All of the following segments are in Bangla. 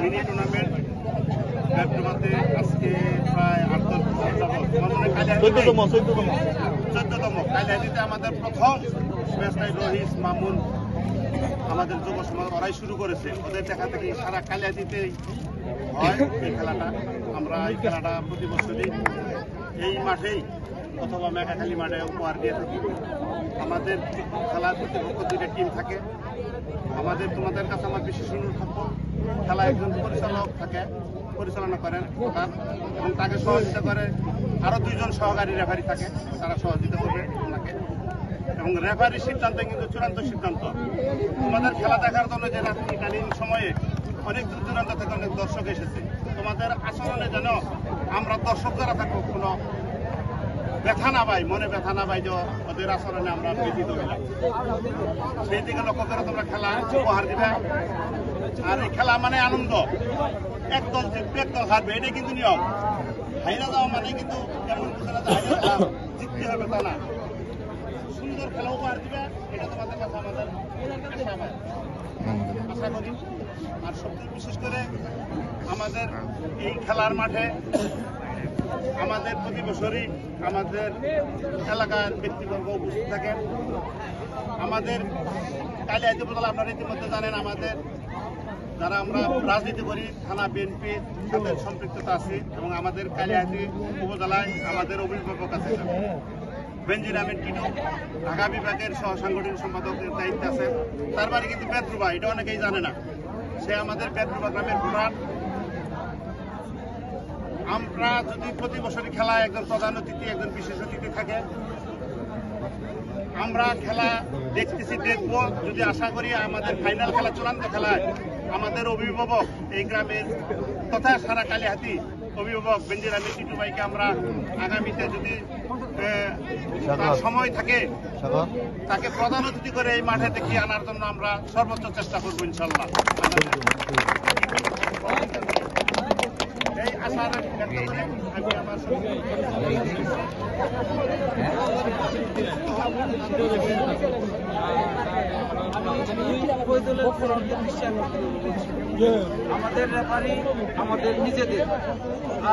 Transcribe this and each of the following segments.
মিনি টুর্নামেন্ট ব্যর্থমাতে আজকে প্রায় 14তম কালিয়াদিতে আমাদের প্রথম ম্যাচটাই রহিস মামুন আমাদের যুব সমাজ ওরাই শুরু করেছে। ওদের দেখা থেকে সারা কালিয়াদিতেই হয় এই খেলাটা। আমরা এই খেলাটা প্রতি বছরই এই মাঠেই অথবা মেঘাখালী মাঠে উপহার দিয়ে থাকি। আমাদের খেলার প্রতিপক্ষ দুইটা টিম থাকে। আমাদের তোমাদের কাছে আমার বিশেষ অনুরোধ থাকবো, খেলা একজন পরিচালক থাকে, পরিচালনা করেন এবং তাকে সহযোগিতা করে আরো দুইজন সহকারী রেফারি থাকে, তারা সহযোগিতা করবে ওনাকে। এবং রেফারির সিদ্ধান্ত কিন্তু চূড়ান্ত সিদ্ধান্ত। তোমাদের খেলা দেখার জন্য যে রাত্রিকালীন সময়ে অনেক দূর দূরান্ত থেকে অনেক দর্শক এসেছে, তোমাদের আচরণে যেন আমরা দর্শক যারা থাকবো কোনো ব্যথা না পাই, মনে ব্যথা না পাই যে ওদের আচরণে আমরা ব্যথিত হইলাম। সেই দিকে লক্ষ্য করে তোমরা খেলা উপহার দিবে। আর এই খেলা মানে আনন্দ, একদল জিতবে একদল হারবে, এটাই কিন্তু নিয়ম। হাইরা যাওয়া মানে কিন্তু এমন কিছু না জিততে হবে তা না। সুন্দর খেলা উপহার দিবে, এটা তোমাদের কাছে আমাদের আশা করি। আর সবচেয়ে বিশেষ করে আমাদের এই খেলার মাঠে আমাদের প্রতি বছরই আমাদের এলাকার ব্যক্তিবর্গ উপস্থিত থাকেন। আমাদের কালিয়াদি উপজেলা আপনারা ইতিমধ্যে জানেন, আমাদের যারা আমরা রাজনীতি করি থানা বিএনপি তাদের সম্পৃক্ততা আছে এবং আমাদের কালিয়াদি উপজেলায় আমাদের অভিভাবক আছে বেনজির আহমেদ টিটু, ঢাকা বিভাগের সহ সাংগঠনিক সম্পাদকের দায়িত্বে আছে। তার বাড়ি কিন্তু বেদরুবা, এটা অনেকেই জানে না। সে আমাদের বেদরুবা গ্রামের ভোটার। আমরা যদি প্রতি বছরই খেলায় একজন প্রধান অতিথি একজন বিশেষ অতিথি থাকে, আমরা খেলা দেখতেছি দেখব। যদি আশা করি আমাদের ফাইনাল খেলা চূড়ান্ত খেলায় আমাদের অভিভাবক এই গ্রামের তথা সারা কালিহাতি অভিভাবক বেনজির আহমেদ টিটু ভাইকে আমরা আগামীতে যদি তার সময় থাকে তাকে প্রধান অতিথি করে এই মাঠে দেখিয়ে আনার জন্য আমরা সর্বোচ্চ চেষ্টা করবো ইনশাল্লাহ। এই আশা ব্যক্ত করে আমি আমার আমাদের রেফারি আমাদের নিজেদের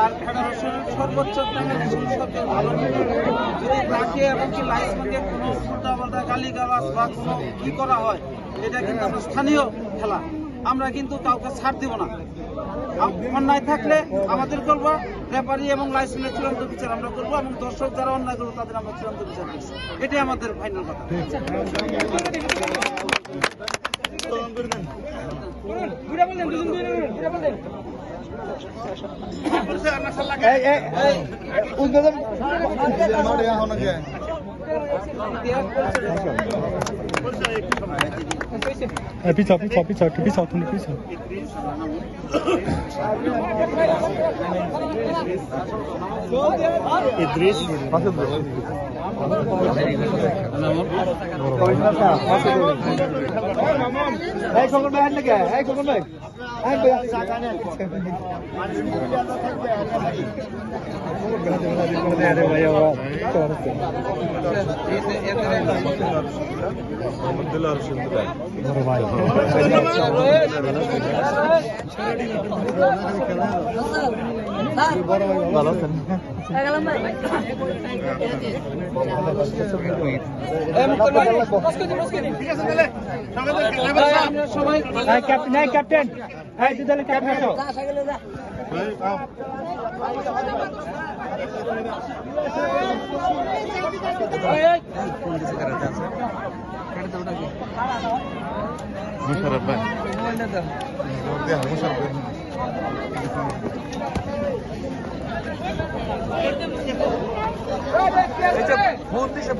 আর ফেডারেশনের সর্বোচ্চ ভালো যদি তাকে এমনকি লাইসম্যানকে কোনো উল্টাপাল্টা গালিগালাজ বা কোনো কি করা হয়, এটা কিন্তু আমরা স্থানীয় খেলা, আমরা কিন্তু কাউকে ছাড় দিব না। অন্যায় থাকলে আমাদের করবো, রেফারি এবং লাইসেন্সের চূড়ান্ত বিচার আমরা করবো এবং দর্শক যারা অন্যায় করবো তাদের আমরা চূড়ান্ত বিচার করছি। এটাই আমাদের ফাইনাল কথা। পিছা তুমি পিছা ইদ্রিস ক্যাপ্টেন ফোন দিছে